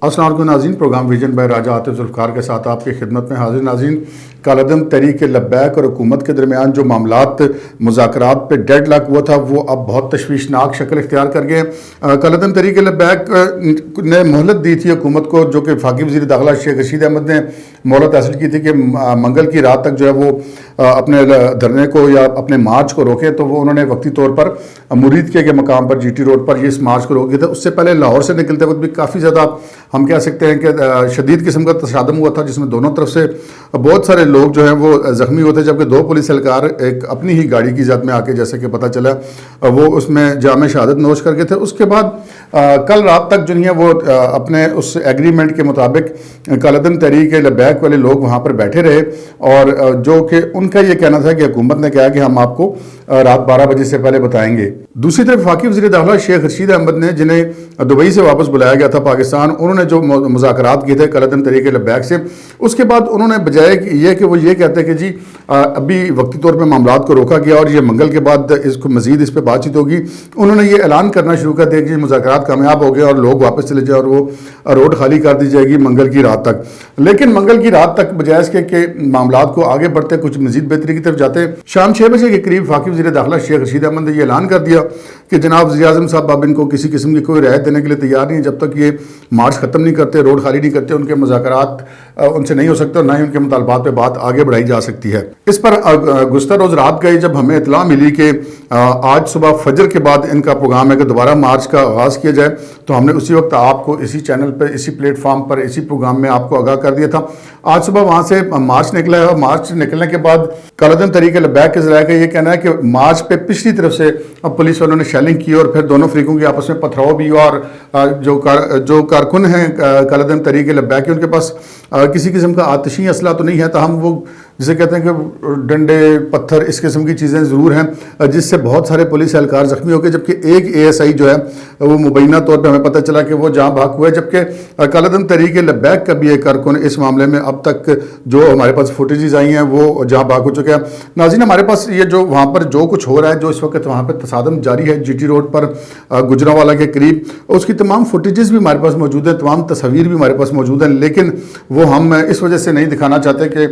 अस्सलाम वालेकुम नाज़रीन, प्रोग्राम विजन बाय राजा आतिफ ज़ुल्फ़िकार के साथ आपकी खिदमत में हाजिर। नाज़रीन, कालअदम तहरीक लब्बैक और हुकूमत के दरमियान जो मामलात मुज़ाकरात पे डेड लॉक हुआ था वो अब बहुत तशवीशनाक शक्ल इख्तियार कर गए। कालअदम तहरीक लब्बैक ने मोहलत दी थी हुकूमत को, जो कि वफाकी वज़ीर दाखिला शेख रशीद अहमद ने मोहलत हासिल की थी कि मंगल की रात तक जो है वो अपने धरने को या अपने मार्च को रोके। तो वो उन्होंने वक्ती तौर पर मुरीदके के मकाम पर GT रोड पर ये इस मार्च को रोक दिया था। उससे पहले लाहौर से निकलते वक्त भी काफ़ी ज़्यादा हम कह सकते हैं कि शदीद किस्म का तशादम हुआ था, जिसमें दोनों तरफ से बहुत सारे लोग जो हैं वो ज़ख्मी होते, जबकि दो पुलिस एहलकार एक अपनी ही गाड़ी की ज़द में आके, जैसे कि पता चला, वो उसमें जाम शहादत नोश कर गए थे। उसके बाद कल रात तक जो है वो अपने उस एग्रीमेंट के मुताबिक कालअदम तहरीक लब्बैक वाले लोग वहाँ पर बैठे रहे, और जो कि उनका ये कहना था कि हुकूमत ने कहा कि हम आपको रात 12 बजे से पहले बताएंगे। दूसरी तरफ वफाकी वज़ीर दाखिला शेख रशीद अहमद ने, जिन्हें दुबई से वापस बुलाया गया था पाकिस्तान, उन्होंने जो मुज़ाकरात किए थे कालअदम तहरीक लब्बैक से, उसके बाद उन्होंने बजाय ये कि वो ये कहते हैं कि जी अभी वक्ती तौर पर मामलात को रोका गया और ये मंगल के बाद इसको मज़ीद इस पर बातचीत होगी, उन्होंने ये ऐलान करना शुरू कर दिया कि मुज़ाकरात कामयाब हो गए और लोग वापस चले जाए और वो रोड खाली कर दी जाएगी मंगल की रात तक। लेकिन मंगल की रात तक बजाय इसके कि मामलात को आगे बढ़ते कुछ मज़ीद बेहतरी की तरफ जाते, शाम 6 बजे के करीब वफाकी वज़ीर दाखिला शेख रशीद अहमद ने ये ऐलान कर दिया कि जनाब वज़ीर आज़म साहब अब इनको किसी किस्म की कोई रियायत देने के लिए तैयार नहीं है जब तक ये मार्च ख़त्म नहीं करते, रोड खाली नहीं करते, उनके मुज़ाकरात उनसे नहीं हो सकते और ना ही उनके मुतालबात पे बात आगे बढ़ाई जा सकती है। इस पर गुज़श्ता रोज़ रात गई जब हमें इत्तला मिली कि आज सुबह फजर के बाद इनका प्रोग्राम है कि दोबारा मार्च का आगाज़ किया जाए, तो हमने उसी वक्त आपको इसी चैनल पर, इसी प्लेटफॉर्म पर, इसी प्रोग्राम में आपको आगाह कर दिया था। आज सुबह वहाँ से मार्च निकला है और मार्च निकलने के बाद कालअदम तहरीक लब्बैक के ज़राए का ये कहना है कि मार्च पे पिछली तरफ से पुलिस वालों ने शेलिंग की और फिर दोनों फरीकों के आपस में पथराव भी हुआ, और जो कारकुन हैं कालअदम तहरीक लब्बैक के, उनके पास किसी किस्म का आतिशी असला तो नहीं है, ताहम वो जिसे कहते हैं कि डंडे पत्थर इस किस्म की चीज़ें ज़रूर हैं, जिससे बहुत सारे पुलिस एहलकार ज़ख्मी हो गए, जबकि एक ASI जो है वो मुबैना तौर पर हमें पता चला कि वो जहाँ भाग हुआ है, जबकि कालअदम तहरीक लब्बैक का भी एक कारकुन इस मामले में अब तक जो हमारे पास फुटेजेस आई हैं वो जहाँ भाग हो चुके हैं। नाज़रीन, हमारे पास ये जो वहाँ पर जो कुछ हो रहा है, जो इस वक्त वहाँ पर तसादम जारी है GT रोड पर गुजरांवाला के करीब, उसकी तमाम फुटेजेस भी हमारे पास मौजूद है, तमाम तस्वीर भी हमारे पास मौजूद हैं, लेकिन वो हम इस वजह से नहीं दिखाना चाहते कि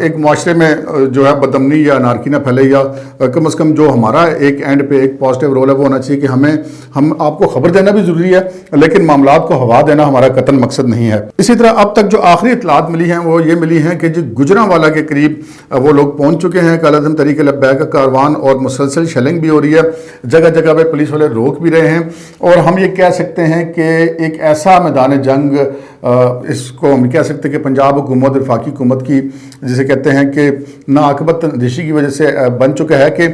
एक माशरे में जो है बदअमनी या अनारकी ना फैले, या कम से कम जो हमारा एक एंड पे एक पॉजिटिव रोल है वो होना चाहिए कि हम आपको खबर देना भी ज़रूरी है, लेकिन मामलात को हवा देना हमारा कतन मकसद नहीं है। इसी तरह अब तक जो आखिरी इतलात मिली हैं वो ये मिली हैं कि जो गुजरांवाला के करीब वो लोग पहुँच चुके हैं। कालअदम तहरीक लब्बैक का कारवान और मुसलसल शेलिंग भी हो रही है, जगह जगह पे पुलिस वाले रोक भी रहे हैं, और हम ये कह सकते हैं कि एक ऐसा मैदान जंग, इसको हम कह सकते हैं कि पंजाब हुकूमत, वफाकी हुकूमत की, जिसे कहते हैं कि नाअकबत तंदिशी की वजह से बन चुका है कि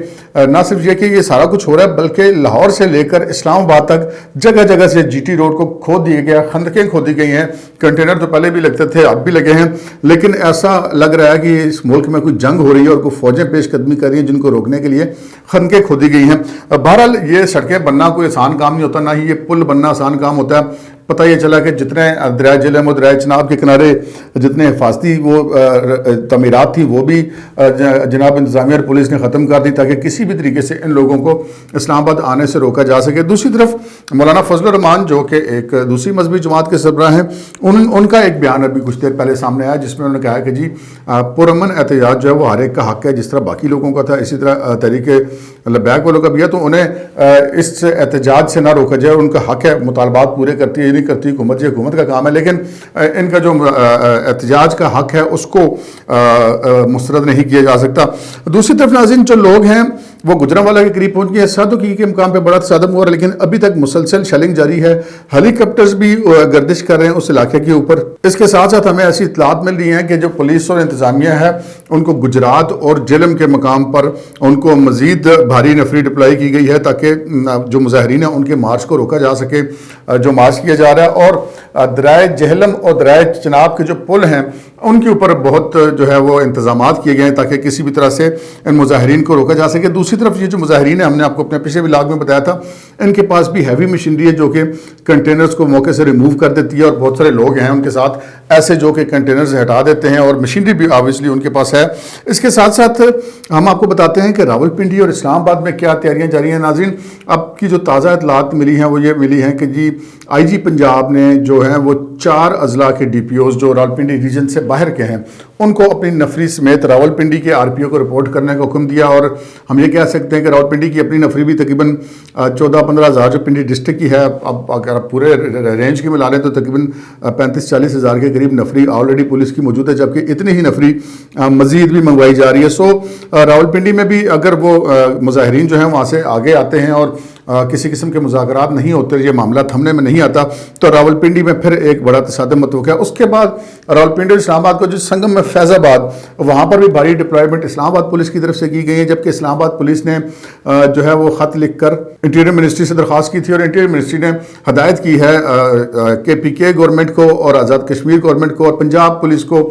ना सिर्फ ये कि ये सारा कुछ हो रहा है, बल्कि लाहौर से लेकर इस्लामाबाद तक जगह जगह से GT रोड को खोद दिया गया, खंदकें खोदी गई हैं। कंटेनर तो पहले भी लगते थे, अब भी लगे हैं, लेकिन ऐसा लग रहा है कि इस मुल्क में कोई जंग हो रही है और कोई फौजें पेशकदमी कर रही हैं जिनको रोकने के लिए खंदकें खोदी गई हैं। बहरहाल ये सड़कें बनना कोई आसान काम नहीं होता, ना ही ये पुल बनना आसान काम होता है। पता ये चला कि जितने दरिया झेलम और दरिया चिनाब के किनारे जितने हिफाजती वो तमीरात थी वो भी जनाब इंतज़ामिया और पुलिस ने ख़त्म कर दी, ताकि किसी भी तरीके से इन लोगों को इस्लामाबाद आने से रोका जा सके। दूसरी तरफ मौलाना फजल रहमान, जो कि एक दूसरी मजहबी जमात के सरबराह हैं, उनका एक बयान अभी कुछ देर पहले सामने आया, जिसमें उन्होंने कहा कि जी पुरअमन एहतजाज जो है वो हर एक का हक़ है, जिस तरह बाकी लोगों का था, इसी तरह तहरीक लब्बैक वालों का भी है, तो उन्हें इस एहतजाज से ना रोका जाए, उनका हक़ है, मुतालबात पूरे करती है, नहीं करती हुकूमत, ये हुकूमत का काम है, लेकिन इनका जो एहतजाज का हक़ है उसको मुस्तरद नहीं किया जा सकता। दूसरी तरफ नाज़रीन, जो लोग हैं वो गुजरांवाला के करीब पहुंच गए, सादुकी के मुकाम पे बड़ा तसादम हुआ, लेकिन अभी तक मुसलसल शेलिंग जारी है, हेलीकॉप्टर्स भी गर्दिश कर रहे हैं उस इलाके के ऊपर। इसके साथ साथ हमें ऐसी इतलात मिल रही हैं कि जो पुलिस और इंतजामिया है उनको गुजरात और जेलम के मकाम पर उनको मजीद भारी नफरी डिप्लाई की गई है, ताकि जो मुजाहिरीन हैं उनके मार्च को रोका जा सके, जो मार्च किया जा रहा है। और दरिया जेहलम और दरिया चिनाब के जो पुल हैं उनके ऊपर बहुत जो है वो इंतजामात किए गए हैं, ताकि किसी भी तरह से इन मुजाहिरीन को रोका जा सके। दूसरी तरफ ये जो मुजाहिरीन है, हमने आपको अपने पिछले व्लॉग में बताया था, इनके पास भी हैवी मशीनरी है जो कि कंटेनर्स को मौके से रिमूव कर देती है, और बहुत सारे लोग हैं उनके साथ ایسے جو کہ کنٹینرز ہٹا دیتے ہیں، اور مشینری بھی آبویسلی ان کے پاس ہے۔ اس کے ساتھ ساتھ ہم آپ کو بتاتے ہیں کہ راولپنڈی اور اسلام آباد میں کیا تیاریاں جاری ہیں۔ ناظرین، اب کی جو تازہ اطلاعات ملی ہیں وہ یہ ملی ہیں کہ جی آئی جی پنجاب نے جو ہیں وہ 4 اضلاع کے ڈی پی اوز جو راولپنڈی ریجن سے باہر کے ہیں ان کو اپنی نفری سمیت راولپنڈی کے آر پی او کو رپورٹ کرنے کا حکم دیا، اور ہم یہ کہہ سکتے ہیں کہ راولپنڈی کی اپنی نفری بھی تقریباً 14-15 ہزار جو پنڈی ڈسٹرکٹ کی ہے، اب اگر آپ پورے رینج کی ملا لیں تو تقریباً 35-40 ہزار کے قریب نفری آلریڈی پولیس کی موجود ہے، جبکہ اتنی ہی نفری مزید بھی منگوائی جا رہی ہے۔ سو راولپنڈی میں بھی اگر وہ مظاہرین جو ہیں وہاں سے آگے آتے ہیں اور کسی قسم کے مذاکرات نہیں ہوتے، یہ معاملہ تھمنے میں نہیں آتا، تو راولپنڈی میں پھر ایک بڑا تصادم متوقع ہے۔ اس کے بعد راولپنڈی اور اسلام آباد کو جو سنگم میں فیض آباد، وہاں پر بھی بھاری ڈپلائمنٹ اسلام آباد پولیس کی طرف سے کی گئی ہے، جبکہ اسلام آباد پولیس نے جو ہے وہ خط لکھ کر انٹیریئر منسٹری سے درخواست کی تھی، اور انٹیریئر منسٹری نے ہدایت کی ہے کہ پی کے گورنمنٹ کو اور آزاد کشمیر گورنمنٹ کو اور پنجاب پولیس کو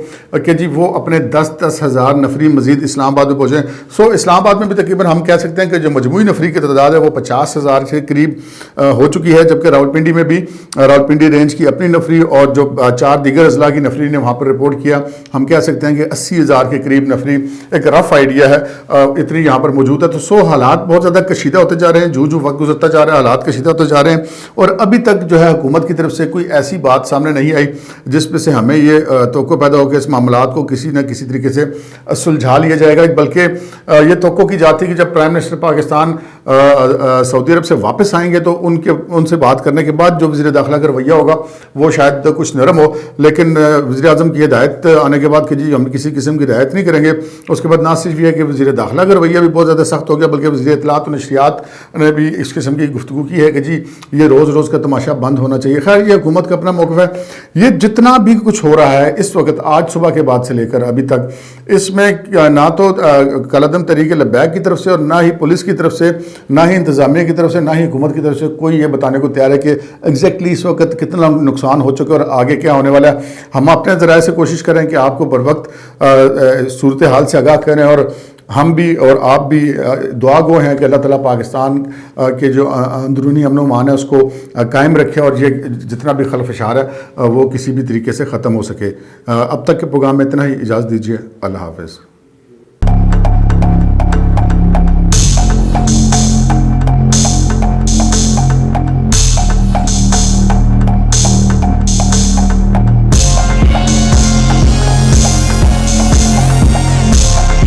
کہ جی وہ اپنے 10-10 ہزار نفری مزید اسلام آباد میں پہنچیں۔ سو اسلام آباد میں بھی تقریباً ہم کہہ سکتے ہیں کہ جو مجموعی نفری کی تعداد ہے وہ 50 ہزار کے قریب ہو چکی ہے، جبکہ راولپنڈی میں بھی راولپنڈی رینج کی اپنی نفری اور جو 4 دیگر اضلاع کی نفری نے وہاں پر رپورٹ کیا، ہم کہہ سکتے ہیں کہ 80 ہزار کے قریب نفری، ایک رف آئیڈیا ہے، اتنی یہاں پر موجود ہے۔ تو سو حالات بہت زیادہ کشیدہ ہوتے جا رہے ہیں، جو وقت گزرتا جا رہا ہے حالات کشیدہ ہوتے جا رہے ہیں، اور ابھی تک جو ہے حکومت کی طرف سے کوئی ایسی بات سامنے نہیں آئی جس پہ سے ہمیں یہ توقع پیدا ہو کہ اس معاملات کو کسی نہ کسی طریقے سے سلجھا لیا جائے گا، بلکہ یہ توقع کی جاتی ہے کہ جب پرائم منسٹر پاکستان سعودی عرب سے واپس آئیں گے تو ان سے بات کرنے کے بعد جو وزیر داخلہ کا رویہ ہوگا وہ شاید کچھ نرم ہو، لیکن وزیر اعظم کی ہدایت آنے کے بعد کہ جی ہم کسی قسم کی رعایت نہیں کریں گے، اس کے بعد نہ صرف یہ ہے کہ وزیر داخلہ کا رویہ بھی بہت زیادہ سخت ہو گیا، بلکہ وزیر اطلاعات و نشریات نے بھی اس قسم کی گفتگو کی ہے کہ جی یہ روز روز کا تماشا بند ہونا چاہیے۔ خیر، یہ حکومت کا اپنا موقف ہے۔ یہ جتنا بھی کچھ ہو رہا ہے اس وقت، آج صبح کے بعد سے لے کر ابھی تک، اس میں نہ تو کالعدم تحریک لبیک کی طرف سے اور نہ ہی پولیس کی طرف سے، نہ ہی انتظامیہ کی طرف سے، نہ ہی حکومت کی طرف سے کوئی یہ بتانے کو تیار ہے کہ ایگزیکٹلی اس وقت کتنا نقصان ہو چکا ہے اور آگے کیا ہونے والا ہے۔ ہم اپنے ذرائع سے کوشش کریں کہ آپ کو بر وقت صورتحال سے آگاہ کریں، اور ہم بھی اور آپ بھی دعا گو ہیں کہ اللہ تعالیٰ پاکستان کے جو اندرونی امن و امان ہے اس کو قائم رکھے، اور یہ جتنا بھی خلفشار ہے وہ کسی بھی طریقے سے ختم ہو سکے۔ اب تک کے پروگرام میں اتنا ہی، اجازت دیجیے، اللہ حافظ۔